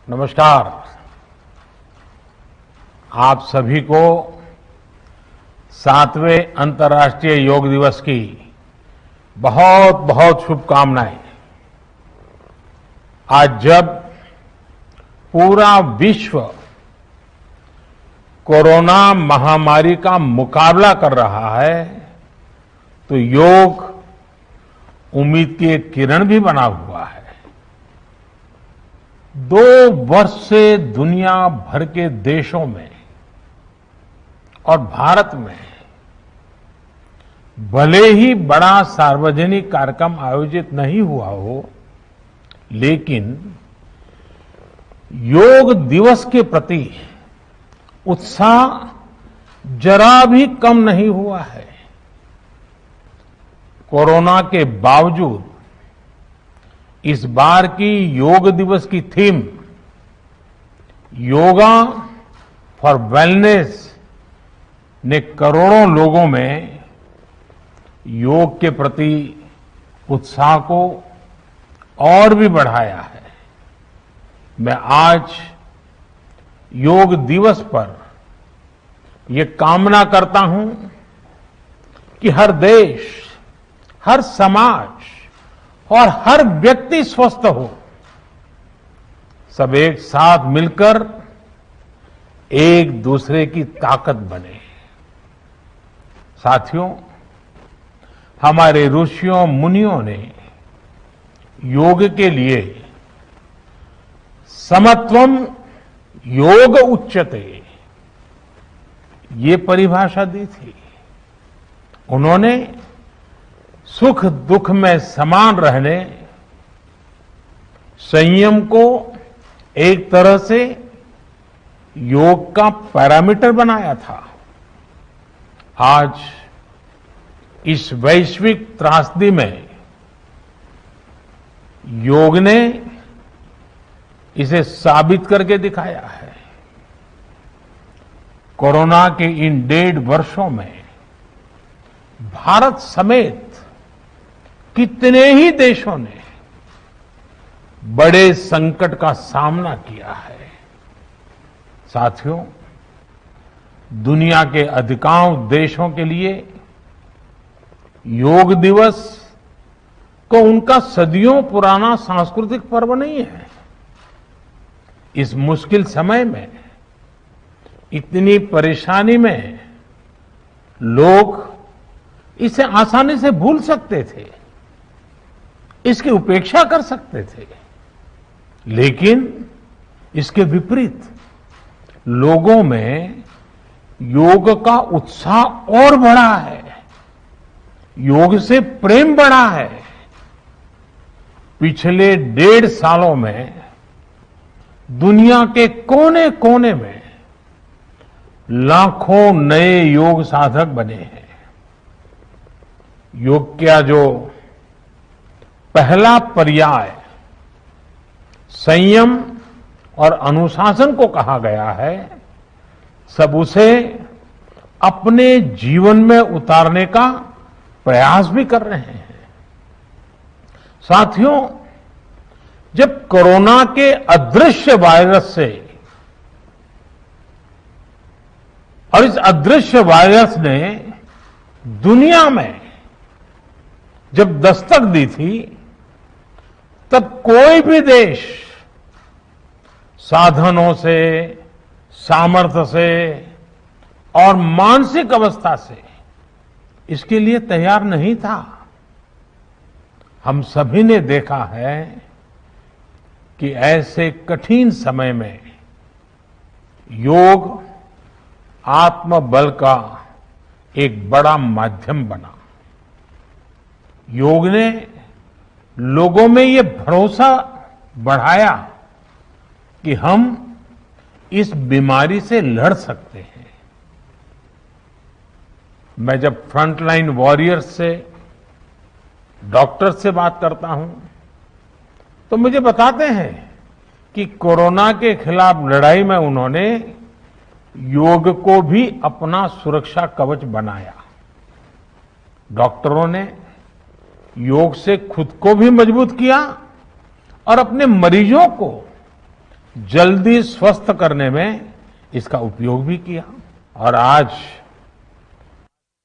नमस्कार। आप सभी को 7वें अंतर्राष्ट्रीय योग दिवस की बहुत बहुत शुभकामनाएं। आज जब पूरा विश्व कोरोना महामारी का मुकाबला कर रहा है तो योग उम्मीद की एक किरण भी बना हुआ है। 2 वर्ष से दुनिया भर के देशों में और भारत में भले ही बड़ा सार्वजनिक कार्यक्रम आयोजित नहीं हुआ हो, लेकिन योग दिवस के प्रति उत्साह जरा भी कम नहीं हुआ है। कोरोना के बावजूद इस बार की योग दिवस की थीम योगा फॉर वेलनेस ने करोड़ों लोगों में योग के प्रति उत्साह को और भी बढ़ाया है। मैं आज योग दिवस पर ये कामना करता हूं कि हर देश, हर समाज और हर व्यक्ति स्वस्थ हो। सब एक साथ मिलकर एक दूसरे की ताकत बने। साथियों, हमारे ऋषियों मुनियों ने योग के लिए समत्वम योग उच्यते ये परिभाषा दी थी। उन्होंने सुख दुख में समान रहने, संयम को एक तरह से योग का पैरामीटर बनाया था। आज इस वैश्विक त्रासदी में योग ने इसे साबित करके दिखाया है। कोरोना के इन 1.5 वर्षों में भारत समेत कितने ही देशों ने बड़े संकट का सामना किया है। साथियों, दुनिया के अधिकांश देशों के लिए योग दिवस को उनका सदियों पुराना सांस्कृतिक पर्व नहीं है। इस मुश्किल समय में, इतनी परेशानी में लोग इसे आसानी से भूल सकते थे, इसकी उपेक्षा कर सकते थे, लेकिन इसके विपरीत लोगों में योग का उत्साह और बढ़ा है, योग से प्रेम बढ़ा है। पिछले 1.5 सालों में दुनिया के कोने कोने में लाखों नए योग साधक बने हैं। योग का जो पहला पर्याय संयम और अनुशासन को कहा गया है, सब उसे अपने जीवन में उतारने का प्रयास भी कर रहे हैं। साथियों, जब कोरोना के अदृश्य वायरस से और इस अदृश्य वायरस ने दुनिया में जब दस्तक दी थी, तब कोई भी देश साधनों से, सामर्थ्य से और मानसिक अवस्था से इसके लिए तैयार नहीं था। हम सभी ने देखा है कि ऐसे कठिन समय में योग आत्मबल का एक बड़ा माध्यम बना। योग ने लोगों में ये भरोसा बढ़ाया कि हम इस बीमारी से लड़ सकते हैं। मैं जब फ्रंटलाइन वॉरियर्स से, डॉक्टर से बात करता हूं तो मुझे बताते हैं कि कोरोना के खिलाफ लड़ाई में उन्होंने योग को भी अपना सुरक्षा कवच बनाया। डॉक्टरों ने योग से खुद को भी मजबूत किया और अपने मरीजों को जल्दी स्वस्थ करने में इसका उपयोग भी किया। और आज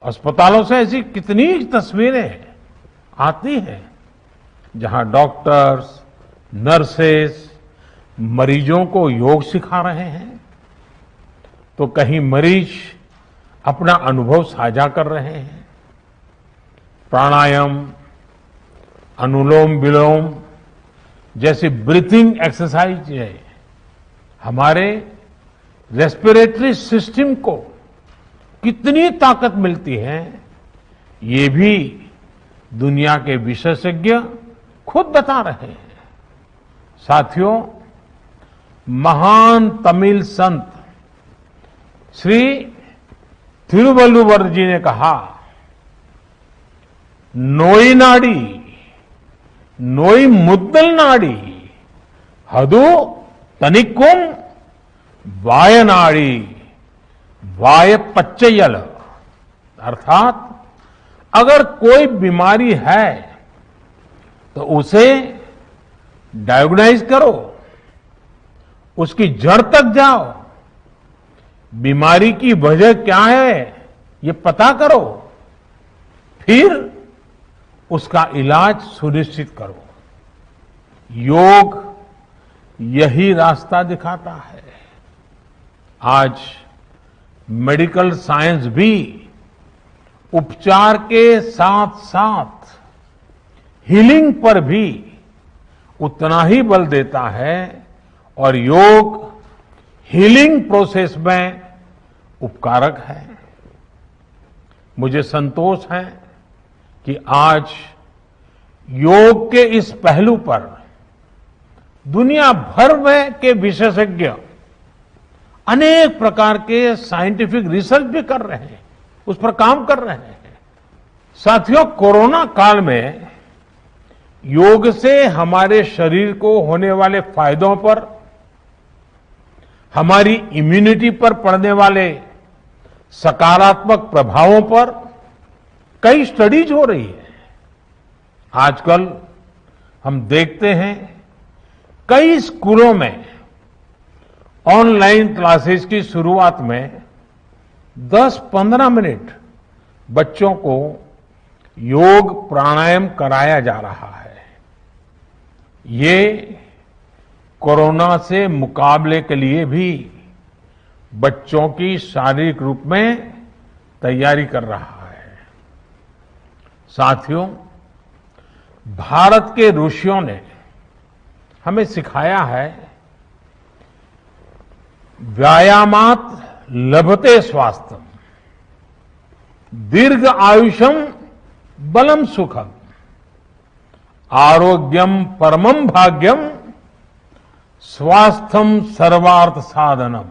अस्पतालों से ऐसी कितनी तस्वीरें आती हैं जहां डॉक्टर्स, नर्सेस मरीजों को योग सिखा रहे हैं, तो कहीं मरीज अपना अनुभव साझा कर रहे हैं। प्राणायाम, अनुलोम विलोम जैसी ब्रीथिंग एक्सरसाइज है हमारे रेस्पिरेटरी सिस्टम को कितनी ताकत मिलती है, ये भी दुनिया के विशेषज्ञ खुद बता रहे हैं। साथियों, महान तमिल संत श्री तिरुवल्लुवर जी ने कहा, नोई नाडी नोई मुद्दल नाडी हदु तनिक्कुम वायनाडी वाय पच्चयल। अर्थात अगर कोई बीमारी है तो उसे डायग्नाइज करो, उसकी जड़ तक जाओ, बीमारी की वजह क्या है ये पता करो, फिर उसका इलाज सुनिश्चित करो। योग यही रास्ता दिखाता है। आज मेडिकल साइंस भी उपचार के साथ साथ हीलिंग पर भी उतना ही बल देता है और योग हीलिंग प्रोसेस में उपकारक है। मुझे संतोष है कि आज योग के इस पहलू पर दुनिया भर में के विशेषज्ञ अनेक प्रकार के साइंटिफिक रिसर्च भी कर रहे हैं, उस पर काम कर रहे हैं। साथियों, कोरोना काल में योग से हमारे शरीर को होने वाले फायदों पर, हमारी इम्यूनिटी पर पड़ने वाले सकारात्मक प्रभावों पर कई स्टडीज हो रही है। आजकल हम देखते हैं कई स्कूलों में ऑनलाइन क्लासेस की शुरुआत में 10-15 मिनट बच्चों को योग प्राणायाम कराया जा रहा है। ये कोरोना से मुकाबले के लिए भी बच्चों की शारीरिक रूप में तैयारी कर रहा है। साथियों, भारत के ऋषियों ने हमें सिखाया है, व्यायामात लभते स्वास्थ्यम, दीर्घ आयुषम बलम सुखम, आरोग्यम परमम भाग्यम, स्वास्थ्यम सर्वार्थ साधनम।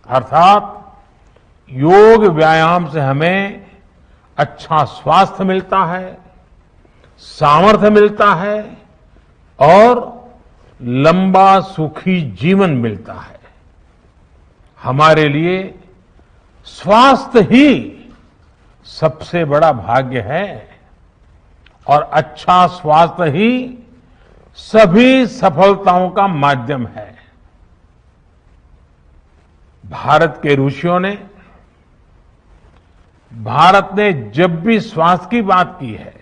अर्थात योग व्यायाम से हमें अच्छा स्वास्थ्य मिलता है, सामर्थ्य मिलता है और लंबा सुखी जीवन मिलता है। हमारे लिए स्वास्थ्य ही सबसे बड़ा भाग्य है और अच्छा स्वास्थ्य ही सभी सफलताओं का माध्यम है। भारत के ऋषियों ने, भारत ने जब भी स्वास्थ्य की बात की है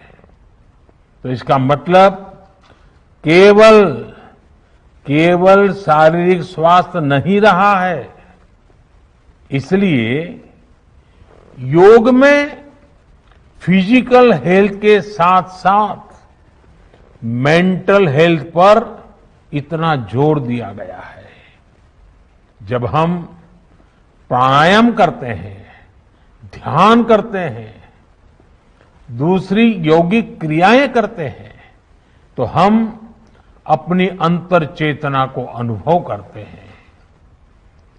तो इसका मतलब केवल शारीरिक स्वास्थ्य नहीं रहा है। इसलिए योग में फिजिकल हेल्थ के साथ साथ मेंटल हेल्थ पर इतना जोर दिया गया है। जब हम प्राणायाम करते हैं, ध्यान करते हैं, दूसरी यौगिक क्रियाएं करते हैं, तो हम अपनी अंतर चेतना को अनुभव करते हैं।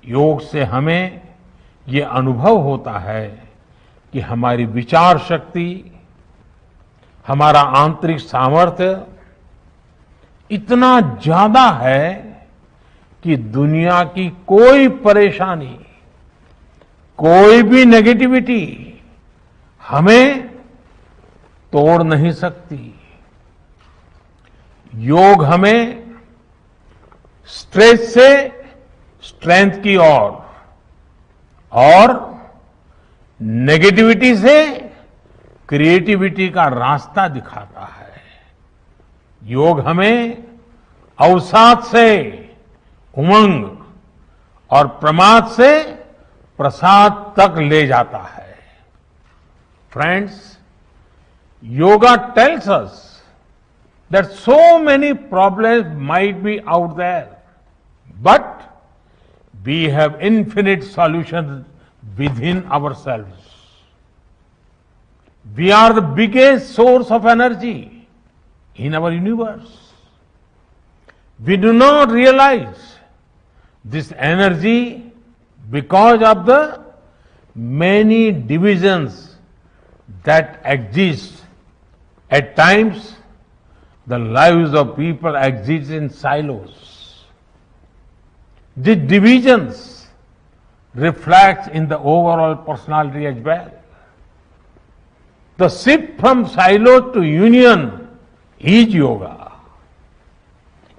योग से हमें ये अनुभव होता है कि हमारी विचार शक्ति, हमारा आंतरिक सामर्थ्य इतना ज्यादा है कि दुनिया की कोई परेशानी, कोई भी नेगेटिविटी हमें तोड़ नहीं सकती। योग हमें स्ट्रेस से स्ट्रेंथ की ओर और नेगेटिविटी से क्रिएटिविटी का रास्ता दिखाता है। योग हमें अवसाद से उमंग और प्रमाद से प्रसाद तक ले जाता है। Friends, yoga tells us that so many problems might be out there, but we have infinite solutions within ourselves. We are the biggest source of energy in our universe. We do not realize this energy because of the many divisions that exist. At times, the lives of people exist in silos. These divisions reflect in the overall personality as well. The shift from silo to union is yoga.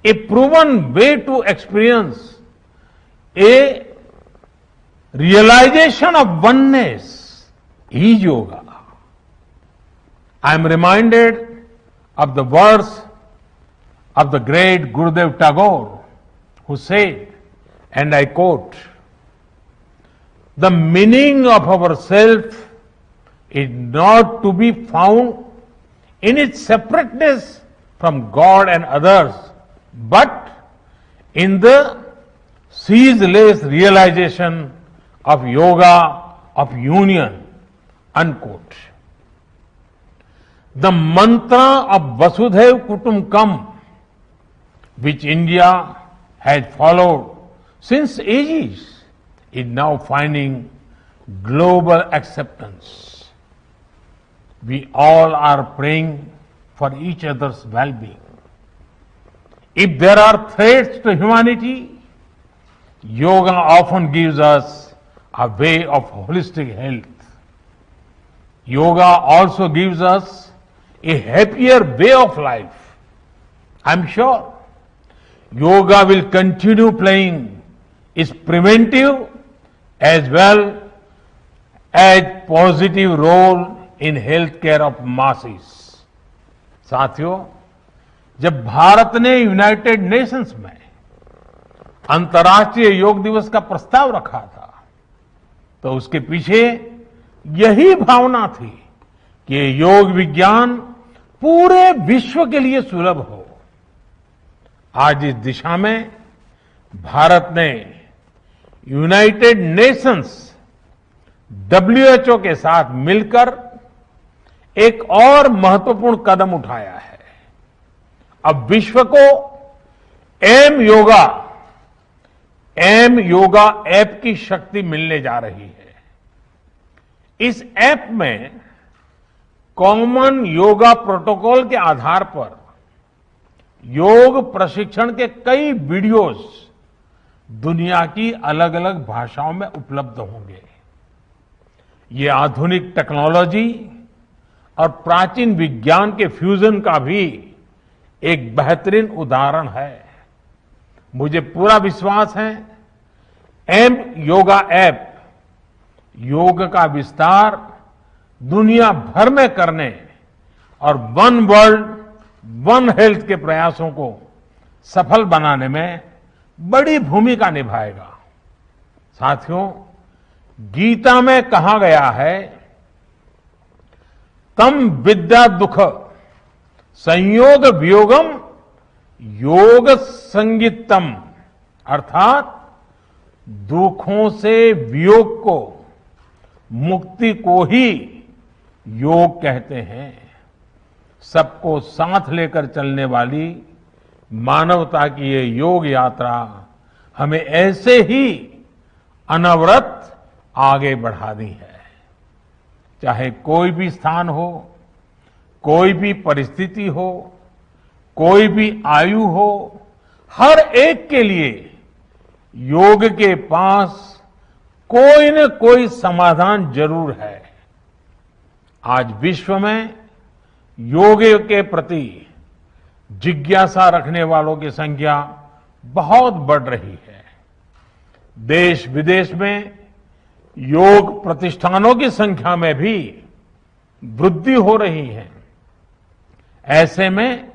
A proven way to experience a realization of oneness is yoga. I am reminded of the words of the great Gurudev Tagore, who said, and I quote, "The meaning of our self is not to be found in its separateness from God and others, but in the ceaseless realization of yoga of union," unquote. The mantra of Vasudhaiv Kutumbakam, which India has followed since ages, is now finding global acceptance. We all are praying for each other's well-being. If there are threats to humanity, yoga often gives us a way of holistic health. Yoga also gives us a happier way of life. I'm sure yoga will continue playing its preventive as well as positive role in healthcare of masses. साथियों, जब भारत ने United Nations में अंतर्राष्ट्रीय योग दिवस का प्रस्ताव रखा था, तो उसके पीछे यही भावना थी कि योग विज्ञान पूरे विश्व के लिए सुलभ हो। आज इस दिशा में भारत ने यूनाइटेड नेशंस WHO के साथ मिलकर एक और महत्वपूर्ण कदम उठाया है। अब विश्व को एम योगा ऐप की शक्ति मिलने जा रही है। इस ऐप में कॉमन योगा प्रोटोकॉल के आधार पर योग प्रशिक्षण के कई वीडियोस दुनिया की अलग अलग भाषाओं में उपलब्ध होंगे। ये आधुनिक टेक्नोलॉजी और प्राचीन विज्ञान के फ्यूजन का भी एक बेहतरीन उदाहरण है। मुझे पूरा विश्वास है एम योगा ऐप योग का विस्तार दुनिया भर में करने और वन वर्ल्ड वन हेल्थ के प्रयासों को सफल बनाने में बड़ी भूमिका निभाएगा। साथियों, गीता में कहा गया है, तम विद्या दुख संयोग वियोगम योग संगीतम, अर्थात दुखों से वियोग को, मुक्ति को ही योग कहते हैं। सबको साथ लेकर चलने वाली मानवता की ये योग यात्रा हमें ऐसे ही अनवरत आगे बढ़ानी है। चाहे कोई भी स्थान हो, कोई भी परिस्थिति हो, कोई भी आयु हो, हर एक के लिए योग के पास कोई न कोई समाधान जरूर है। आज विश्व में योग के प्रति जिज्ञासा रखने वालों की संख्या बहुत बढ़ रही है। देश विदेश में योग प्रतिष्ठानों की संख्या में भी वृद्धि हो रही है। ऐसे में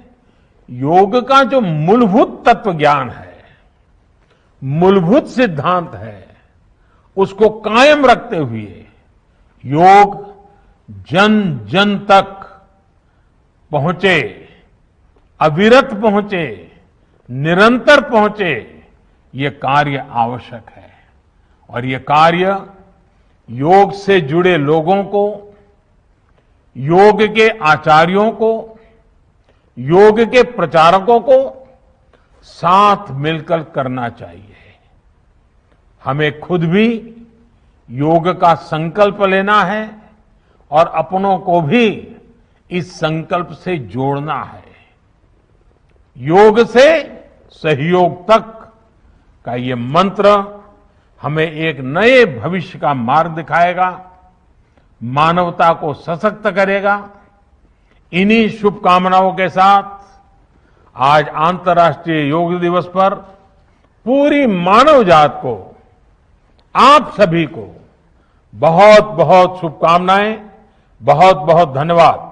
योग का जो मूलभूत तत्व ज्ञान है, मूलभूत सिद्धांत है, उसको कायम रखते हुए योग जन जन तक पहुंचे, अविरत पहुंचे, निरंतर पहुंचे, ये कार्य आवश्यक है। और ये कार्य योग से जुड़े लोगों को, योग के आचार्यों को, योग के प्रचारकों को साथ मिलकर करना चाहिए। हमें खुद भी योग का संकल्प लेना है और अपनों को भी इस संकल्प से जोड़ना है। योग से सहयोग तक का ये मंत्र हमें एक नए भविष्य का मार्ग दिखाएगा, मानवता को सशक्त करेगा। इन्हीं शुभकामनाओं के साथ आज अंतर्राष्ट्रीय योग दिवस पर पूरी मानव जात को, आप सभी को बहुत बहुत शुभकामनाएं, बहुत बहुत धन्यवाद।